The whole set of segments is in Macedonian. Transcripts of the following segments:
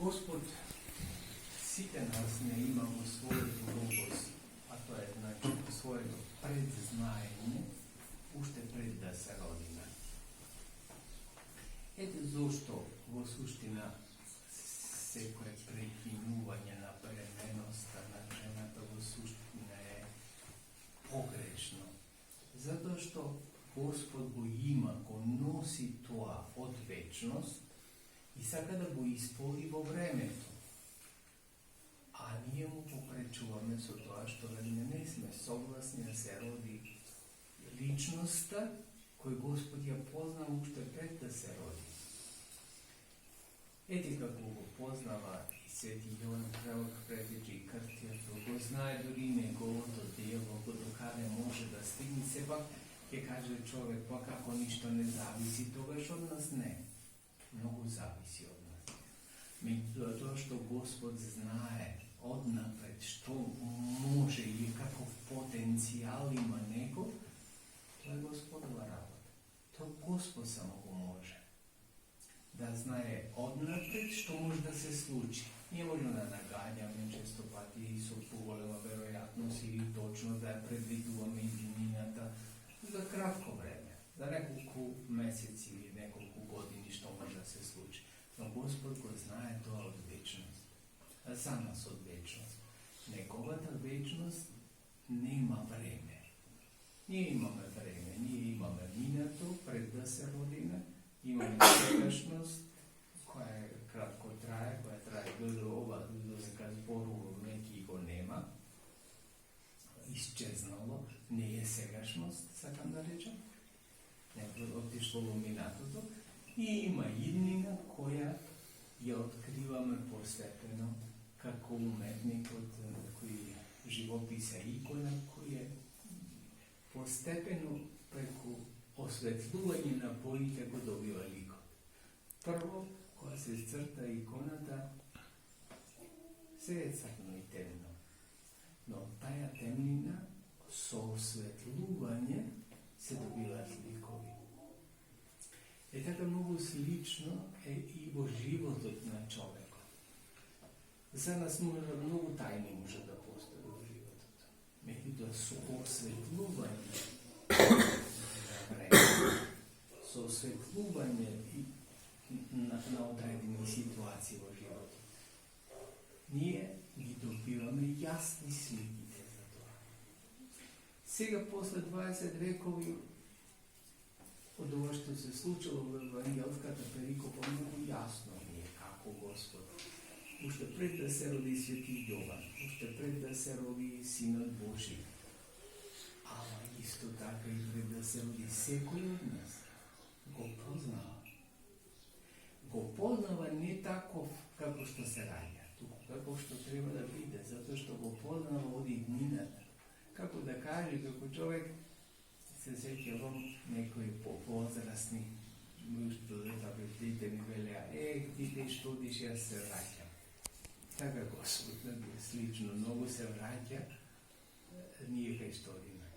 Господ сите нас не има во својот логос, а тоа е значи во своето предзнаење, уште пред да се родиме. Ете зошто во суштина секое прекинување на бременоста на жената во суштина е погрешно. Затоа што Господ го има, го носи тоа од вечност и сака да го исполни во времето. А ние му попречуваме со тоа што не сме согласни да се роди личноста кој Господ ја познава уште пред да се роди. Ети како го познава и Свети Јован Пророк предвиđи крстиото, го знае дури неговото дело, до каде може да стигне, сепак ќе каже човек, па како ништо не зависи, тогаш од нас не. Многу зависи од нас. Меѓутоа тоа што Господ знае однапред што може и каков потенцијал има некој, тоа е Господова работа. Тоа Господ само го може. Да знае однапред што може да се случи. Ние можеме да нагаѓаме често пати и со поголема веројатност или точно да ја предвидуваме иднината за кратко време, за неколку месеци или неколку години што може да се случи. Но Господ го знае тоа од вечност. А за нас од вечност. Неговата вечност нема време. Ние имаме време, ние имаме минато пред да се родиме, имаме сегашност која е кратко трае, која трае до ова, додека зборуваме и го нема, исчезнало, не е сегашност, сакам да речам, не отишло во минатото, и има иднина која ја откриваме постепено како уметникот кој живописа икона, кој е постепено преку осветлување на боите го добива ликот. Прво, кога се црта иконата, се е црно и темно. Но таја темнина со осветлување се добиваат ликови. Е така многу слично е и во животот на човекот. За нас многу тајни може да постои во животот. Меѓутоа со осветлување со осветлување на одредени ситуации во животот, ние ги добиваме јасни сликите за тоа. Сега, после 20 векови, од ова што се случило во евангелската перикопа, многу јасно ни е како Господ. Уште пред да се роди Свети Јован, уште пред да се роди Синот Божи, ама исто така и пред да се роди секој од нас, го познава. Го познава не таков како што се раѓа, туку како што треба да биде, затоа што го познава од иднината. Како да каже, како човек се сеќавам некои по-возрастни, што дете ми велеа, ти што одиш, јас се враќам. Така Господ, слично, многу се враќа, ние кај што одиме.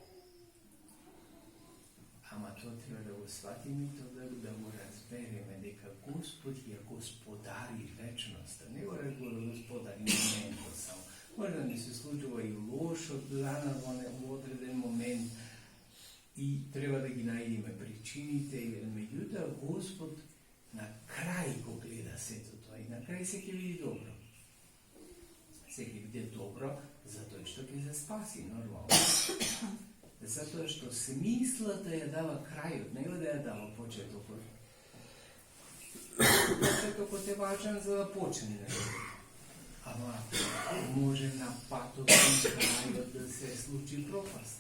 Ама тоа треба да го сватиме, тоа да го разбереме, дека Господ ја господари вечноста, не го господари моментот само. Може да ни се случува и лошо дана во одреден момент и треба да ги најдеме причините, меѓутоа Господ на крај го гледа сето тоа и на крај се ќе види добро. Се ќе види добро затоа што ќе се спаси нормално. Затоа што смислата ја дава крајот, не да ја дава почетокот. Почетокот е важен за да почне. Ама може на патот на крајот да се случи пропаст.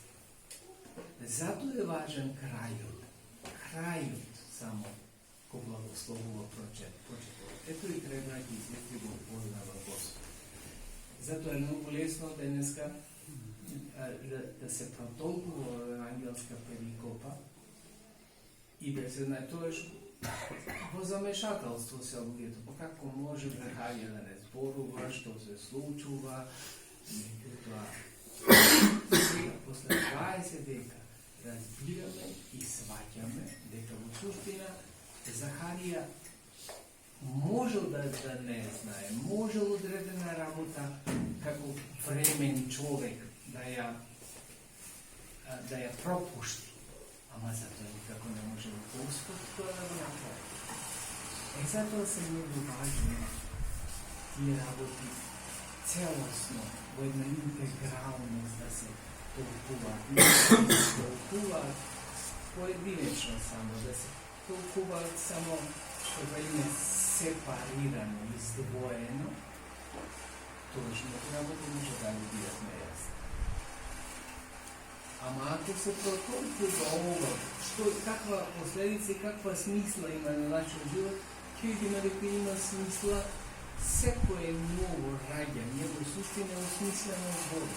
Затоа е важен крајот. Крајот само го благословува почетокот. Ето и треба да ги го познава Господ. Затоа е многу лесно денеска да се протолкува евангелска перикопа и да се знае тоа во замешателство се луѓето, па како може Захарија да не зборува, што се случува, тоа сега, после 20 века, разбираме и сваќаме дека во суштина Захарија може да не знае, може одредена работа како времени човек да ја пропушти. Ама затоа никако не може Господ тоа да го направи. Затоа се многу важни тие работи целосно, во една интегралност да се толкуваат. Не да се толкуваат поединечно само, да се толкуваат само што велиме сепарирано, издвоено, точно работи може да ги бидат нејасни. Ама ако се протолкува ова, каква последица и каква смисла има на нашиот живот, ќе видиме дека има смисла секое ново раѓање во суштина осмислено Бог.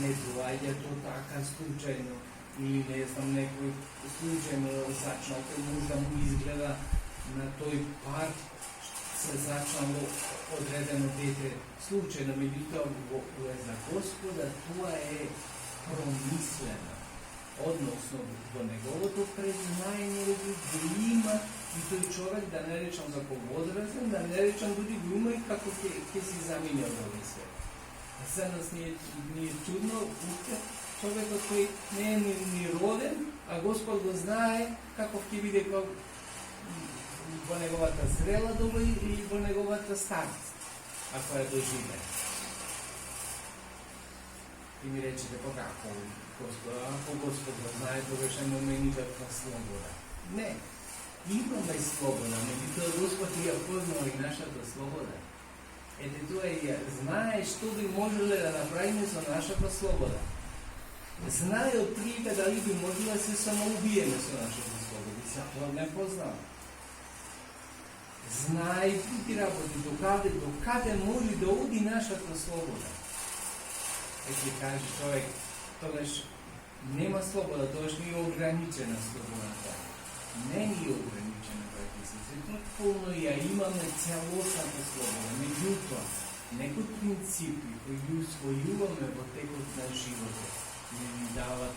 Не доаѓа то така случајно или не знам некој случајно зачнал, можда му изгледа на тој пар се зачнало одредено дете случајно, меѓутоа за Господа тоа е промислено. Односно во неговото признање го има и тој човек, да не речам за повозрастен, да не речам дури го има и како ќе си замине од овој свет. За нас не е чудно, човекот кој не е ни роден, а Господ го знае каков ќе биде во неговата зрела доба или во неговата старост, ако ја доживее. И ми речете, како Господ го знае, тогаш имаме никаква слобода. Не, имаме слобода, меѓутоа Господ ја познава и нашата слобода. Ете тоа ја знае што би можеле да направиме со нашата слобода. Знае отприлика дали би можеле да се самоубиеме со нашата слобода. И затоа не познава. Знае и пути работи, докаде може да оди нашата слобода. Ете каже човек, тогаш нема слобода, тогаш не е ограничена слободата. Не ни е ограничена, браќи и сестри, полно ја имаме целосната слобода. Меѓутоа, некои принципи кои ги усвојуваме во текот на животот, не ни дават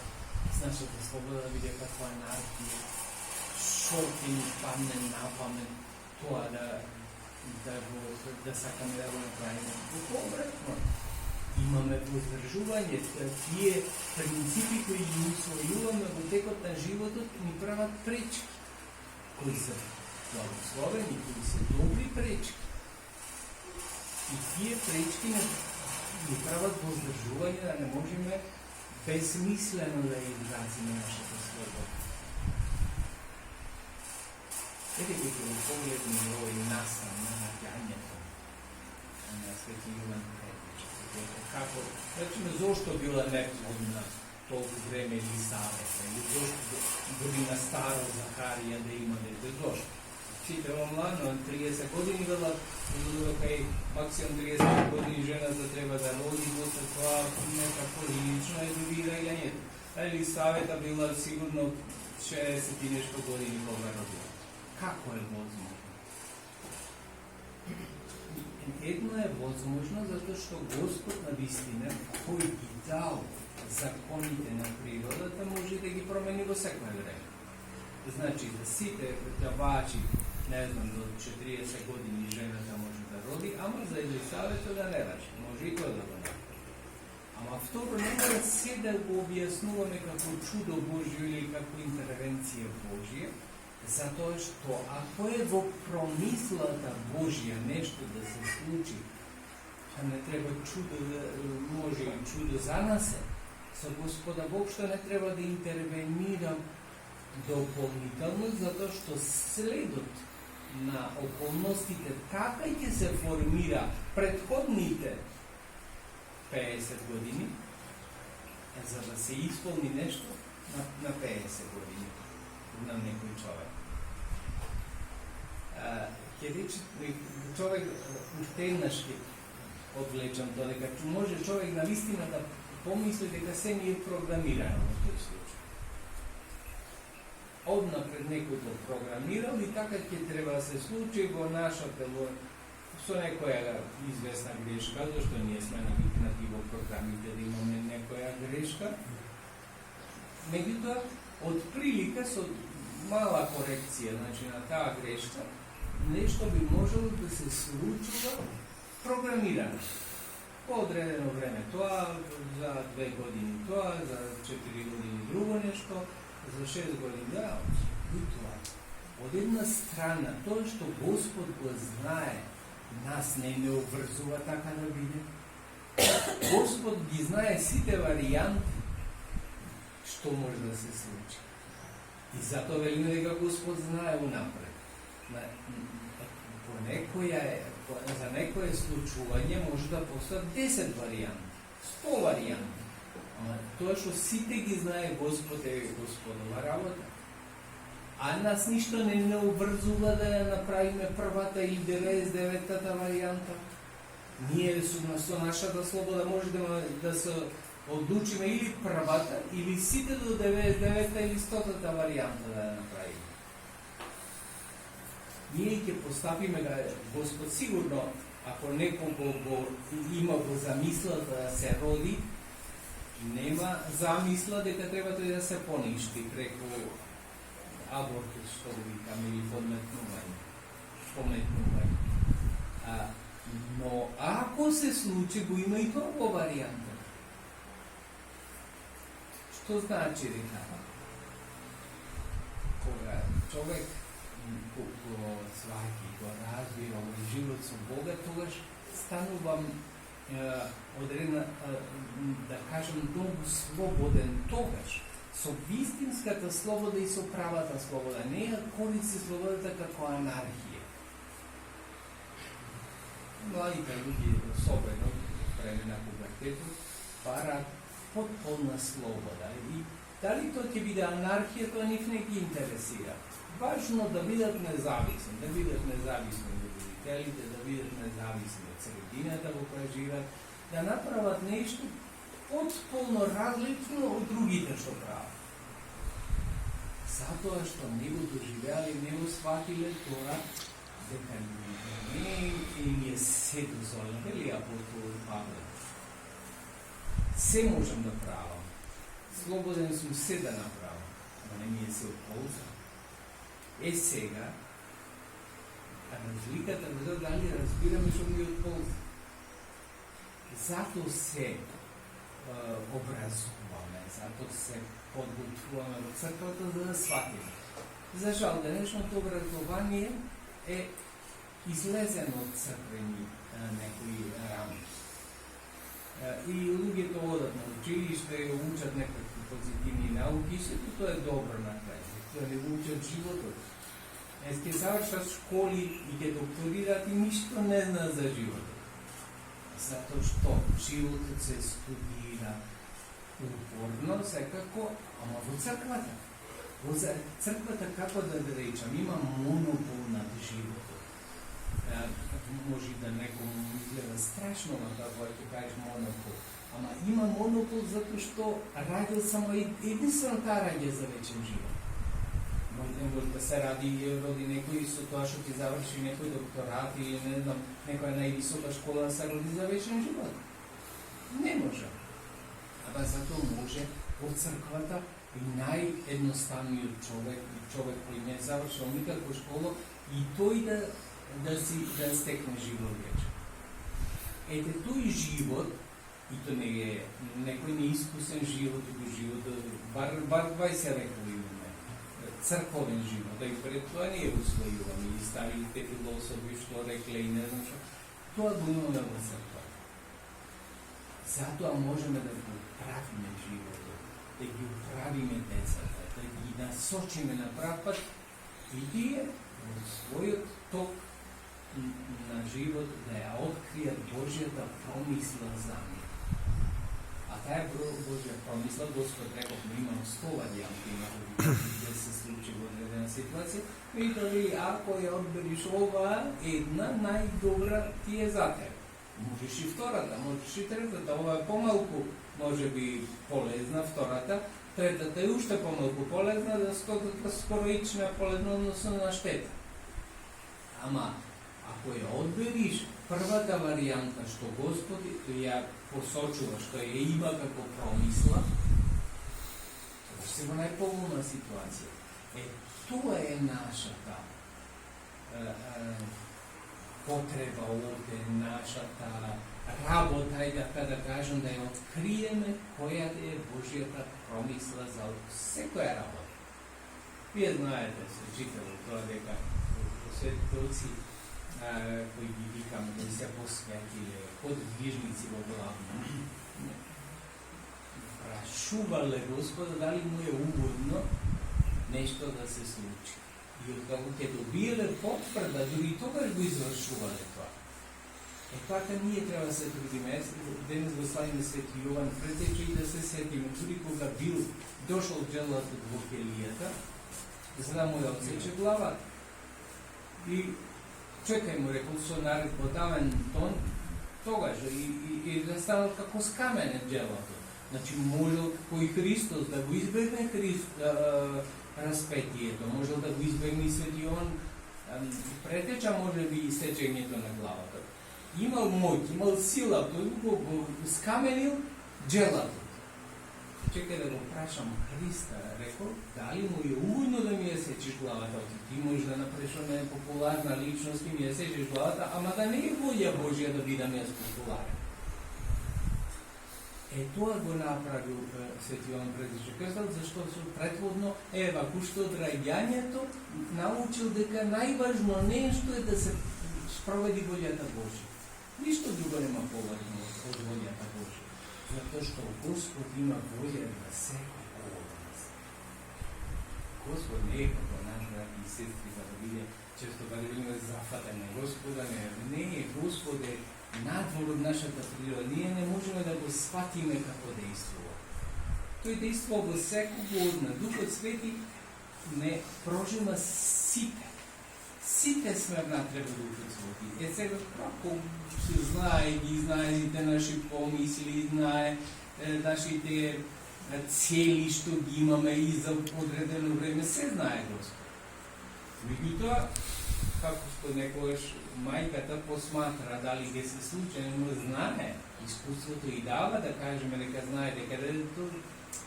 нашата слобода да биде каква анархија, шо ќе ни падне на памет, тоа да сакаме да го направиме. Обратно, имаме воздржување, тие принципи кои ги усвојуваме во текот на животот ни прават пречки, кои се благословени, кои се добри пречки. И тие пречки ни прават воздржување да не можеме безмислено да изразиме нашата слобода. Ете како го погледнем овој насам на наѓањето на Свети Јован Крстител. Како, речеме, зошто била неплодна толку време Елисавета, или зошто година старо Захарија да има дете, зошто? Читава младно, 30 години вела, кај максимум 30 години жената треба да роди, после тоа некако лично е дури раѓањето. Елисавета била сигурно 60 и нешто години кога родила. Како е возможно? Едно е возможно затоа што Господ на вистина, кој ги дал законите на природата, може да ги промени во секое време. Значи, за сите давачи, не знам, до 40 години жената може да роди, ама за Елисавета да не рачи. Може и тоа да го направи. Ама второ, не мора се да го објаснуваме како чудо Божие или како интервенција Божија, затоа што ако е во промислата Божја нешто да се случи, а не треба чудо, може и чудо за нас е, со Господа воопшто не треба да интервенира дополнително, затоа што следот на околностите така ќе се формира предходните 50 години, за да се исполни нешто на 50 години на некој човек. Ќе рече, човек утенашки одвлечам тоа, дека може човек на вистина да помисли дека се ни е програмирано во тој случај. Однапред некој го програмирал и така ќе треба да се случи во нашата, со некоја известна грешка, зашто ние сме навикнати во програмите да имаме некоја грешка. Меѓутоа, од прилика со мала корекција, значи на таа грешка, nešto bi moželo da se случува програмирано. По одредено време тоа, за 2 години тоа, за 4 години друго нешто, за 6 години да, и тоа. Од една страна, тоа што Господ го знае, нас не обврзува така да биде. Господ ги знае сите варианти што може да се случи. И затоа велиме дека Господ знае унапред. За некое случување може да постојат 10 варианти, 100 варианти. Ама тоа што сите ги знае Господ е Господова работа. А нас ништо не обврзува да ја направиме првата или 99-та варијанта. Ние со нашата слобода може да се одлучиме или првата, или сите до 99-та или 100-та варијанта да ја направиме. Ние ќе постапиме да Господ сигурно, ако некого има го замисла да се роди, нема замисла дека треба тој да се поништи преку абортус, што го викаме, или пометнување. Но ако се случи, го има и друга варијанта. Што значи дека? Кога човек го сваќа, го разбира овој живот со Бога, тогаш станувам одредна, да кажем, многу слободен тогаш. Со вистинската слобода и со правата слобода. Не ја користи слободата како анархија. Младите луѓе, особено време на пубертетот, бараат потполна слобода. И дали тоа ќе биде анархија, тоа нив не ги интересира. Важно да бидат независни, од родителите, да бидат независни од средината во која живеат, да направат нешто потполно различно од другите што прават. Затоа што не го доживеале, не го сватиле тоа, дека не им е се дозволено, вели апостол Павле. Се можам да правам. Слободен сум се да направам, но не ми е се од полза. Сега, разликата дали разбираме што ми е од полза. Затоа се образуваме, затоа се подготвуваме во црквата за да сватиме. За жал, денешното образование е излезено од црквени некои рамки. И луѓето одат на училиште, учат некакви позитивни науки, и сето тоа е добро на крај. Тоа не го учат животот. Ќе завршат школи и ќе докторират и ништо не знаат за животот. Затоа што животот се студира упорно, секако, ама во црквата. Во црквата, како да речам, има монопол над животот. Може да некому изгледа страшно на тоа кога ќе кажеш монопол. Ама има монопол затоа што раѓа само единствено таа раѓа за вечен живот. Може да се роди некој со тоа што ќе заврши некој докторат или не знам, некоја највисока школа да се роди за вечен живот. Не може. Ама затоа може во црквата и наједноставниот човек кој не завршил никаква школа и тој да стекне живот вече. Ете тој живот, и то не е некој неискусен живот, бар 20 векови имаме, црковен живот, да и пред тоа не е усвојуван, и старите философи што рекле и не знам што, тоа го имаме во црква. Затоа можеме да го правиме животот, да ги управиме децата, да ги насочиме на прав пат и тие во својот ток на живот да ја откријат Божјата промисла за нив. А таа Божја промисла, Господ реков, има 100 варијанти да се случи во одредена ситуација, и дали ако ја одбериш ова една, најдобра ти е за тебе. Можеш и втората, можеш и третата, ова е помалку, може би полезна, втората, третата е уште помалку полезна, да стотата скоро ична полезна односно на штета. Ама, ако ја одбериш првата варијанта што Господ ја посочува, што ја има како промисла, тоа се во најповолна ситуација. Тоа е нашата potreba ovdje, naša ta rabota i da kada kažem da je otkrijeme koja je Božjata promisla za sve koja rabota. Vi znajete se čitalo to дека svetitelci koji bi vikamo da se posvetili podvižnici u glavnom prašuvale Gospoda da li mu je ugodno nešto da se sluči. I od kako te dobijele potvrda, drugi toga го izvršuvale to. Така ние трябва да се трудиме. Денес го славиме Свети Јован Предтече и да се сетиме. Дори кога бил дошол джелат во келијата, за да му ја отсече главата. И чекај му, рекол со наредбодавен тон, тогаш и да станал како скаменен джелато. Значи можел кој Христос да го избегне разпетието, можел да го избегне и Свети Јован Предтеча, може би и сечењето на главата. Имал моќ, имал сила, тој го скаменил джелато. Чекај да го прашам Христа, рекол, дали му е угодно да ми ја сечиш главата? Ти можеш да направиш оне популарна личност и ми ја сечиш главата, ама да не е волја Божја да бидам јас популарен. Тоа го направил Свети Јован Предтече Крстел, зашто претходно вака од раѓањето научил дека најважно нешто е да се спроведи волјата Божја. Ништо друго нема поважно од волјата Божја. Затоа што Господ има волја на секој од нас. Господ не е како наш брат и сестри за да биде често бъдеме зафатени на Господа, не е Господ е надвор од нашата природа. Ние не можеме да го сватиме како действува. Тој действува во секој од нас. Духот Свети не прожима сите. Сите сме внатре во Духот Свети. Сега како се знае, ги знаете наши помисли, знае нашите цели што ги имаме и за одредено време, се знае Господ. Меѓутоа, како што некогаш мајката посматра дали ќе се случи, но знае, искуството и дава да кажеме дека знае дека детето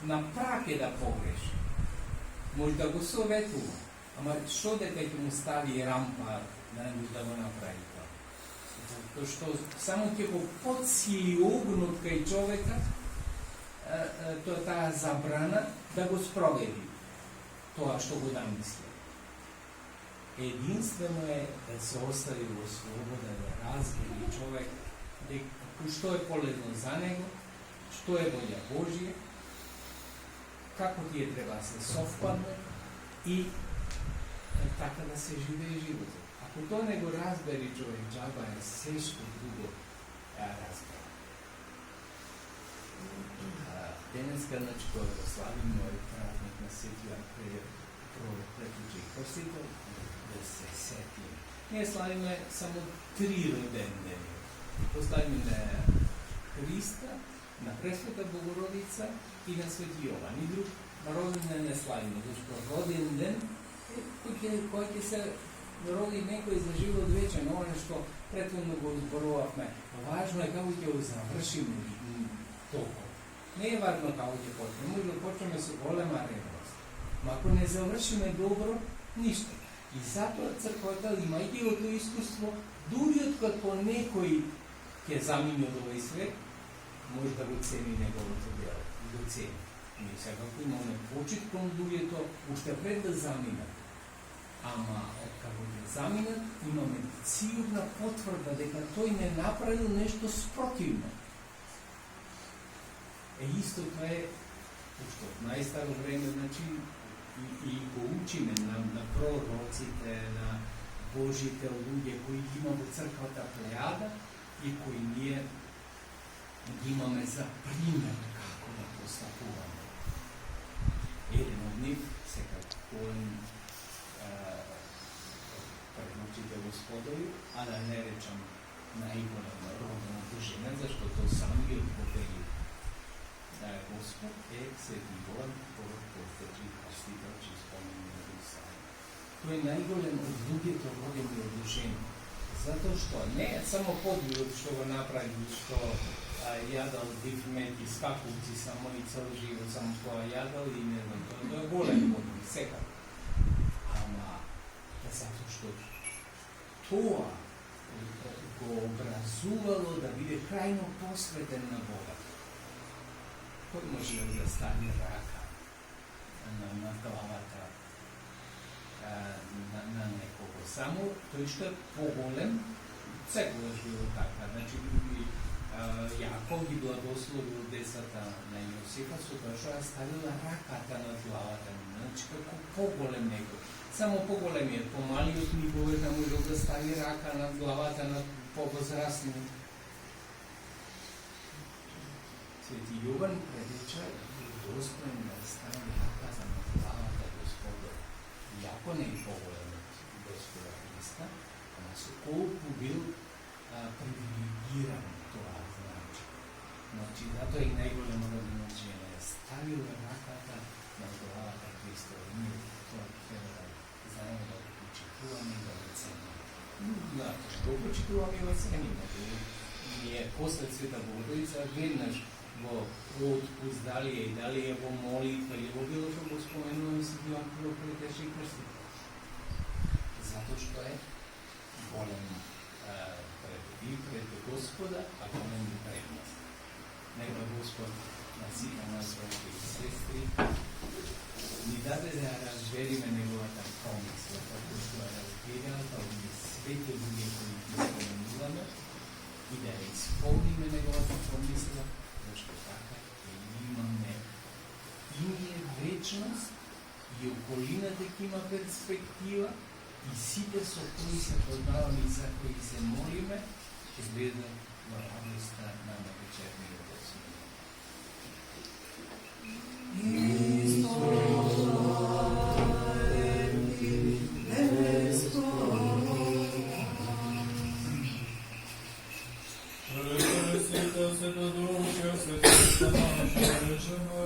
на прак е да погреши. Може да го советува, ама што дека ќе му стави рампа да го направи тоа? Затоа што само ќе го подсили огнот кај човека таа забрана да го спроведи тоа што го намисли. Единствено е да се остави во слобода, да разбери човек што е полезно за него, што е волја Божија, како тие треба да се совпадне и така да се живее животот. Ако тоа не го разбери човек, џаба е се што друго разбира. Денеска, значи, кога го славим мојот празник на Свети Јован Предтече Крстител, да се сетим. Ние славиме само 3 роден дени. Поставиме на Христа, на Пресвета Богородица и на Свети Јован. И друг роден ден не славиме, зашто роден ден кој ќе се роди некој за живот вечен, оно што претходно го зборувавме. Важно е како ќе го завршиме толку. Не е важно како ќе почнеме, може да почнеме со голема ревност. Ма ако не завршиме добро, ништо. И затоа црквата, имајќи го тоа искуство, дури откако некој ќе замине од овој свет, може да го цени неговото дело. Го цени. Ние секако имаме почит кон луѓето, уште пред да заминат. Ама, откако ќе заминат, имаме сигурна потврда дека тој не направил нешто спротивно. Истото е, уште од најстаро време, значи, и го учиме на пророците, на Божите луѓе кои ги има во црквата плејада и кои ние ги имаме за пример како да постапуваме. Еден од нив, секако пред Господови, а да не речам најголем роден дружина, зашто тој сам ги отпопели Господ е Свети Јован Предтече Крстител, че спомнеме го сам. Тој е најголем од луѓето родени од душени. Затоа што не е само подвигот што го направи, што јадал див мед и скакулци само и цел живот само тоа јадал и не знам, тоа е голем подвиг, секако. Ама, затоа што тоа го образувало да биде крајно посветен на Бога. Кој може да стави рака на главата на некого? Само тој што е поголем, секогаш било така. Значи, Јаков ги благословил децата на Јосифа со тоа што ја ставила раката на главата, значи како поголем него. Само поголемиот, помалиот миговете можел да стави рака на главата на повозрастни. Свети Јован предича достоен да стави рака на главата Господа. Јако не е поголем од Господа Христа, ама со колку бил привилегиран тоа значи. Значи, затоа и најголемо роденачење е ставил раката на главата Христа. Ние тоа треба да знаеме да го почитуваме и да го цениме. Го почитуваме и го цениме. Ние после Света Богородица веднаш во отпуст, дали е во молитва или во било што го споменуваме се Јоан Крстител и крстите. Затоа што е голем пред Господа, а голем и пред нас. Нека Господ на сите нас, браќи и сестри, ни даде да разбериме неговата промисла, како што ја разбирал, па и сите луѓе кои ги споменуваме, и да ја исполниме неговата промисла, зашто така имаме и ние вечност, и околината ќе има перспектива, и сите со кои се познаваме и за кои се молиме, ќе влезат во радоста на вечерниот